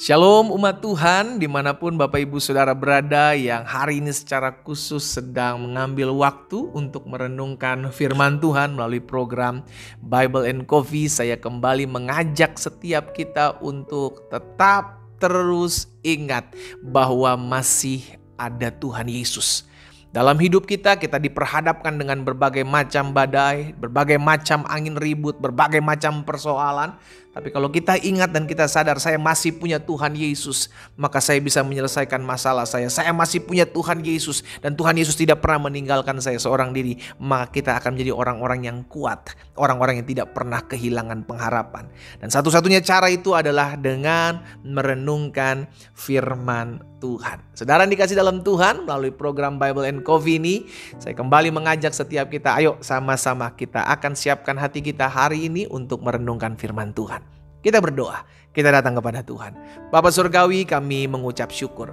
Shalom umat Tuhan, dimanapun Bapak Ibu Saudara berada yang hari ini secara khusus sedang mengambil waktu untuk merenungkan firman Tuhan melalui program Bible and Coffee. Saya kembali mengajak setiap kita untuk tetap terus ingat bahwa masih ada Tuhan Yesus. Dalam hidup kita diperhadapkan dengan berbagai macam badai, berbagai macam angin ribut, berbagai macam persoalan. Tapi kalau kita ingat dan kita sadar saya masih punya Tuhan Yesus, maka saya bisa menyelesaikan masalah saya. Saya masih punya Tuhan Yesus dan Tuhan Yesus tidak pernah meninggalkan saya seorang diri. Maka kita akan menjadi orang-orang yang kuat, orang-orang yang tidak pernah kehilangan pengharapan. Dan satu-satunya cara itu adalah dengan merenungkan firman Tuhan. Saudara yang dikasih dalam Tuhan, melalui program Bible and Coffee ini, saya kembali mengajak setiap kita, ayo sama-sama kita akan siapkan hati kita hari ini untuk merenungkan firman Tuhan. Kita berdoa, kita datang kepada Tuhan. Bapa Surgawi, kami mengucap syukur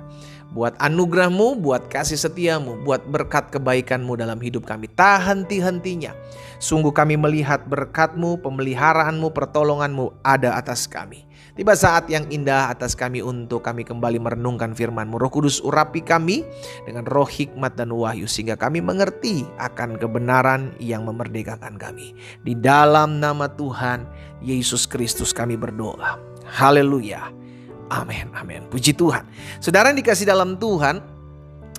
buat anugerah-Mu, buat kasih setia-Mu, buat berkat kebaikan-Mu dalam hidup kami. Tak henti-hentinya. Sungguh kami melihat berkat-Mu, pemeliharaan-Mu, pertolongan-Mu ada atas kami. Tiba saat yang indah atas kami untuk kami kembali merenungkan firman-Mu. Roh Kudus urapi kami dengan roh hikmat dan wahyu sehingga kami mengerti akan kebenaran yang memerdekakan kami. Di dalam nama Tuhan Yesus Kristus kami berdoa. Haleluya. Amin, amin. Puji Tuhan. Saudara yang dikasih dalam Tuhan,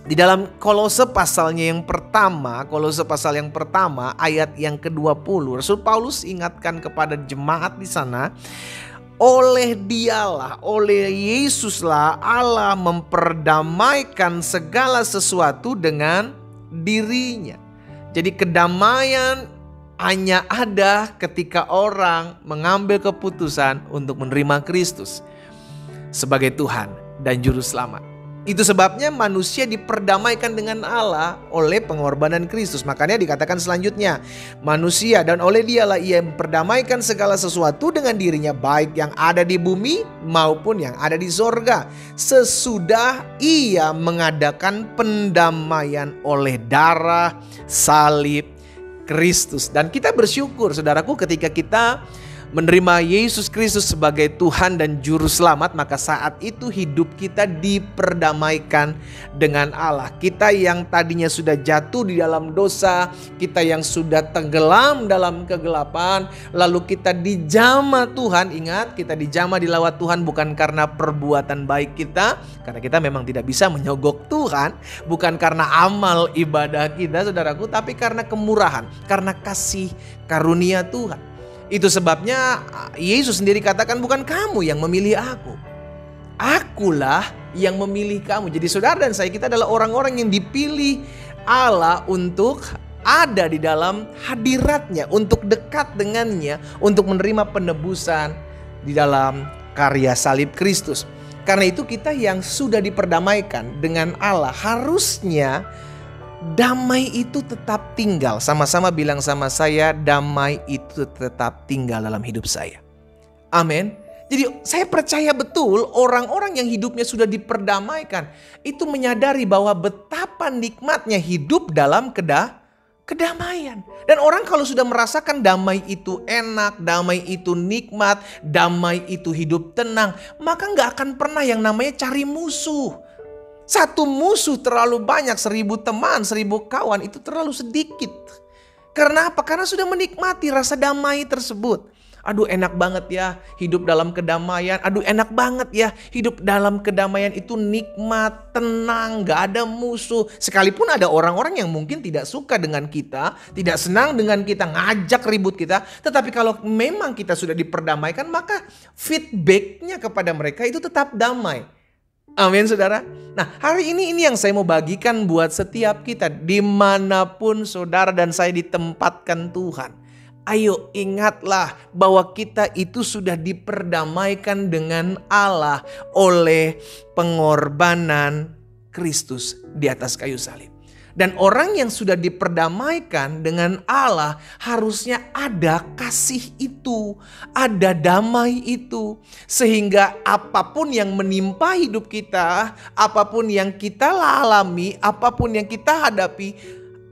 di dalam Kolose pasalnya yang pertama, Kolose pasal yang pertama ayat yang ke-20, Rasul Paulus ingatkan kepada jemaat di sana, oleh Dialah, oleh Yesuslah Allah memperdamaikan segala sesuatu dengan dirinya. Jadi kedamaian hanya ada ketika orang mengambil keputusan untuk menerima Kristus sebagai Tuhan dan Juru Selamat. Itu sebabnya manusia diperdamaikan dengan Allah oleh pengorbanan Kristus. Makanya dikatakan selanjutnya, manusia dan oleh Dialah ia memperdamaikan segala sesuatu dengan dirinya, baik yang ada di bumi maupun yang ada di sorga, sesudah ia mengadakan pendamaian oleh darah salib Kristus. Dan kita bersyukur saudaraku, ketika kita menerima Yesus Kristus sebagai Tuhan dan Juru Selamat, maka saat itu hidup kita diperdamaikan dengan Allah. Kita yang tadinya sudah jatuh di dalam dosa, kita yang sudah tenggelam dalam kegelapan, lalu kita dijamah Tuhan. Ingat, kita dijamah dilawat Tuhan bukan karena perbuatan baik kita, karena kita memang tidak bisa menyogok Tuhan, bukan karena amal ibadah kita saudaraku, tapi karena kemurahan, karena kasih karunia Tuhan. Itu sebabnya Yesus sendiri katakan, bukan kamu yang memilih aku, akulah yang memilih kamu. Jadi saudara dan saya, kita adalah orang-orang yang dipilih Allah untuk ada di dalam hadiratnya, untuk dekat dengannya, untuk menerima penebusan di dalam karya salib Kristus. Karena itu kita yang sudah diperdamaikan dengan Allah, harusnya damai itu tetap tinggal. Sama-sama bilang sama saya, damai itu tetap tinggal dalam hidup saya. Amin. Jadi saya percaya betul orang-orang yang hidupnya sudah diperdamaikan itu menyadari bahwa betapa nikmatnya hidup dalam kedamaian. Dan orang kalau sudah merasakan damai itu enak, damai itu nikmat, damai itu hidup tenang, maka gak akan pernah yang namanya cari musuh. Satu musuh terlalu banyak, 1000 teman, 1000 kawan itu terlalu sedikit. Karena apa? Karena sudah menikmati rasa damai tersebut. Aduh enak banget ya hidup dalam kedamaian. Aduh enak banget ya hidup dalam kedamaian, itu nikmat, tenang, gak ada musuh. Sekalipun ada orang-orang yang mungkin tidak suka dengan kita, tidak senang dengan kita, ngajak ribut kita. Tetapi kalau memang kita sudah diperdamaikan, maka feedbacknya kepada mereka itu tetap damai. Amin saudara. Nah hari ini yang saya mau bagikan buat setiap kita, dimanapun saudara dan saya ditempatkan Tuhan. Ayo ingatlah bahwa kita itu sudah diperdamaikan dengan Allah oleh pengorbanan Kristus di atas kayu salib. Dan orang yang sudah diperdamaikan dengan Allah harusnya ada kasih itu, ada damai itu. Sehingga apapun yang menimpa hidup kita, apapun yang kita alami, apapun yang kita hadapi,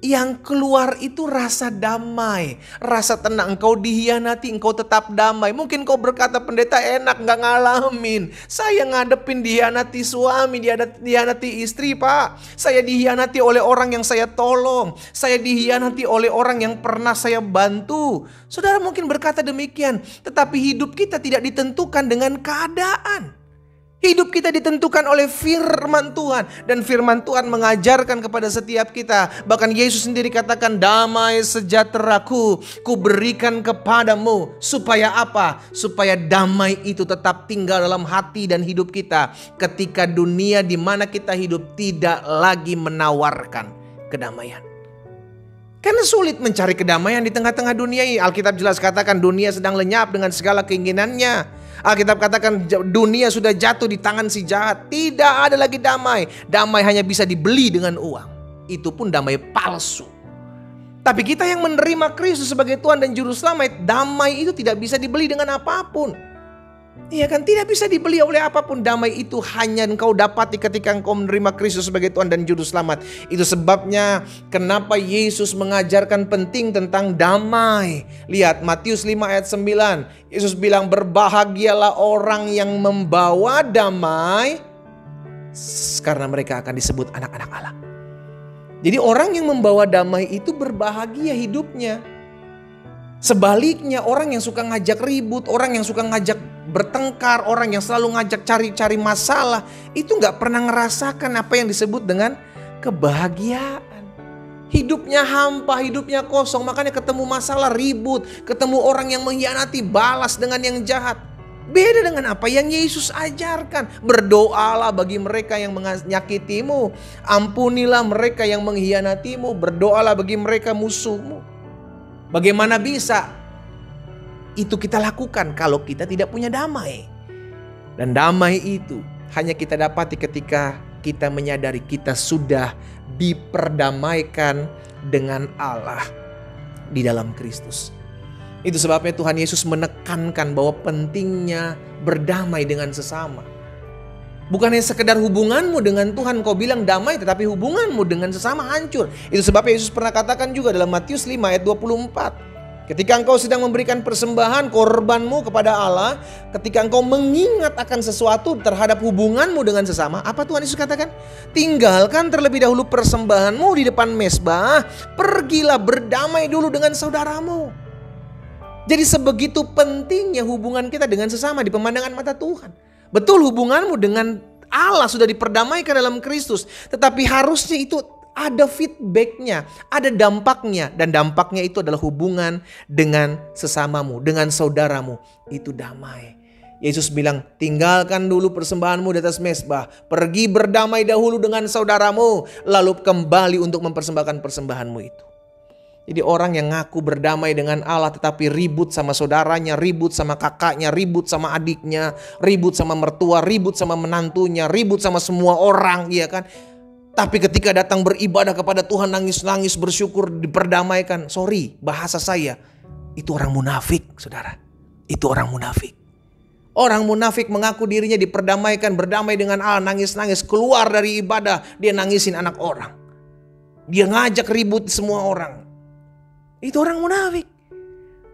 Yang keluar itu rasa damai, rasa tenang. Engkau dihianati, engkau tetap damai. Mungkin kau berkata, pendeta enak gak ngalamin. Saya ngadepin dihianati suami, dihianati istri pak. Saya dihianati oleh orang yang saya tolong. Saya dihianati oleh orang yang pernah saya bantu. Saudara mungkin berkata demikian. Tetapi hidup kita tidak ditentukan dengan keadaan. Hidup kita ditentukan oleh firman Tuhan. Dan firman Tuhan mengajarkan kepada setiap kita. Bahkan Yesus sendiri katakan, damai sejahteraku ku berikan kepadamu. Supaya apa? Supaya damai itu tetap tinggal dalam hati dan hidup kita. Ketika dunia di mana kita hidup tidak lagi menawarkan kedamaian. Karena sulit mencari kedamaian di tengah-tengah dunia ini. Alkitab jelas katakan dunia sedang lenyap dengan segala keinginannya. Alkitab katakan dunia sudah jatuh di tangan si jahat. Tidak ada lagi damai. Damai hanya bisa dibeli dengan uang. Itu pun damai palsu. Tapi kita yang menerima Kristus sebagai Tuhan dan Juru Selamat, damai itu tidak bisa dibeli dengan apapun. Iya kan, tidak bisa dibeli oleh apapun. Damai itu hanya engkau dapati ketika engkau menerima Kristus sebagai Tuhan dan Juru Selamat. Itu sebabnya kenapa Yesus mengajarkan penting tentang damai. Lihat Matius 5 ayat 9. Yesus bilang, berbahagialah orang yang membawa damai, karena mereka akan disebut anak-anak Allah. Jadi orang yang membawa damai itu berbahagia hidupnya. Sebaliknya orang yang suka ngajak ribut, orang yang suka ngajak bertengkar, orang yang selalu ngajak cari-cari masalah, itu gak pernah ngerasakan apa yang disebut dengan kebahagiaan. Hidupnya hampa, hidupnya kosong, makanya ketemu masalah ribut, ketemu orang yang mengkhianati balas dengan yang jahat. Beda dengan apa yang Yesus ajarkan. Berdoalah bagi mereka yang menyakitimu, ampunilah mereka yang mengkhianatimu, berdoalah bagi mereka musuhmu. Bagaimana bisa itu kita lakukan kalau kita tidak punya damai? Dan damai itu hanya kita dapati ketika kita menyadari kita sudah diperdamaikan dengan Allah di dalam Kristus. Itu sebabnya Tuhan Yesus menekankan bahwa pentingnya berdamai dengan sesama. Bukan hanya sekedar hubunganmu dengan Tuhan kau bilang damai, tetapi hubunganmu dengan sesama hancur. Itu sebabnya Yesus pernah katakan juga dalam Matius 5 ayat 24. Ketika engkau sedang memberikan persembahan korbanmu kepada Allah, ketika engkau mengingat akan sesuatu terhadap hubunganmu dengan sesama, apa Tuhan Yesus katakan? Tinggalkan terlebih dahulu persembahanmu di depan mezbah, pergilah berdamai dulu dengan saudaramu. Jadi sebegitu pentingnya hubungan kita dengan sesama di pemandangan mata Tuhan. Betul, hubunganmu dengan Allah sudah diperdamaikan dalam Kristus, tetapi harusnya itu ada feedbacknya, ada dampaknya. Dan dampaknya itu adalah hubungan dengan sesamamu, dengan saudaramu. Itu damai. Yesus bilang, tinggalkan dulu persembahanmu di atas mezbah, pergi berdamai dahulu dengan saudaramu, lalu kembali untuk mempersembahkan persembahanmu itu. Jadi orang yang ngaku berdamai dengan Allah tetapi ribut sama saudaranya, ribut sama kakaknya, ribut sama adiknya, ribut sama mertua, ribut sama menantunya, ribut sama semua orang, iya kan? Tapi ketika datang beribadah kepada Tuhan, nangis-nangis bersyukur diperdamaikan. Sorry, bahasa saya, itu orang munafik, saudara. Itu orang munafik. Orang munafik mengaku dirinya diperdamaikan, berdamai dengan Allah, nangis-nangis, keluar dari ibadah, dia nangisin anak orang. Dia ngajak ribut semua orang. Itu orang munafik.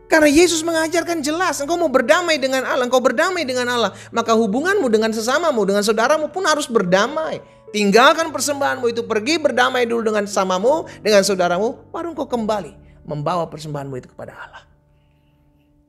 Karena Yesus mengajarkan jelas, engkau mau berdamai dengan Allah, engkau berdamai dengan Allah, maka hubunganmu dengan sesamamu, dengan saudaramu pun harus berdamai. Tinggalkan persembahanmu itu, pergi berdamai dulu dengan sesamamu, dengan saudaramu, baru engkau kembali membawa persembahanmu itu kepada Allah.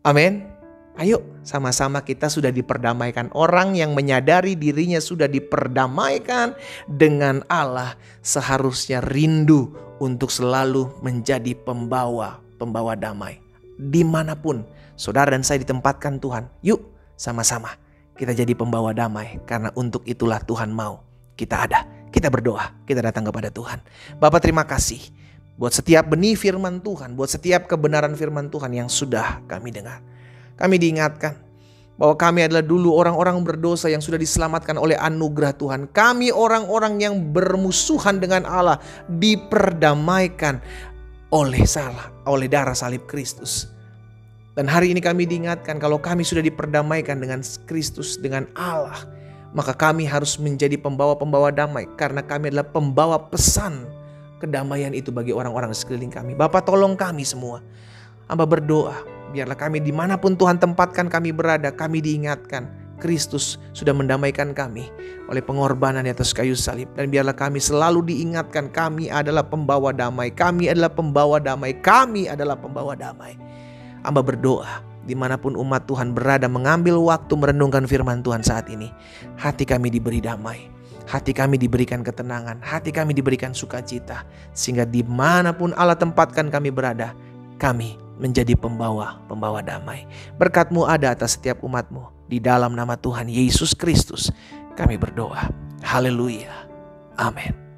Amin. Ayo sama-sama kita sudah diperdamaikan. Orang yang menyadari dirinya sudah diperdamaikan dengan Allah seharusnya rindu untuk selalu menjadi pembawa damai. Dimanapun saudara dan saya ditempatkan Tuhan, yuk sama-sama kita jadi pembawa damai. Karena untuk itulah Tuhan mau kita ada. Kita berdoa, kita datang kepada Tuhan. Bapa, terima kasih buat setiap benih firman Tuhan, buat setiap kebenaran firman Tuhan yang sudah kami dengar. Kami diingatkan bahwa kami adalah dulu orang-orang berdosa yang sudah diselamatkan oleh anugerah Tuhan. Kami orang-orang yang bermusuhan dengan Allah diperdamaikan oleh darah salib Kristus. Dan hari ini kami diingatkan kalau kami sudah diperdamaikan dengan Kristus, dengan Allah, maka kami harus menjadi pembawa-pembawa damai. Karena kami adalah pembawa pesan kedamaian itu bagi orang-orang di sekeliling kami. Bapa, tolong kami semua. Hamba berdoa, biarlah kami dimanapun Tuhan tempatkan kami berada, kami diingatkan Kristus sudah mendamaikan kami oleh pengorbanan di atas kayu salib. Dan biarlah kami selalu diingatkan, kami adalah pembawa damai, kami adalah pembawa damai, kami adalah pembawa damai. Hamba berdoa, dimanapun umat Tuhan berada mengambil waktu merenungkan firman Tuhan saat ini, hati kami diberi damai, hati kami diberikan ketenangan, hati kami diberikan sukacita. Sehingga dimanapun Allah tempatkan kami berada, kami menjadi pembawa damai. Berkat-Mu ada atas setiap umat-Mu. Di dalam nama Tuhan Yesus Kristus kami berdoa. Haleluya. Amin.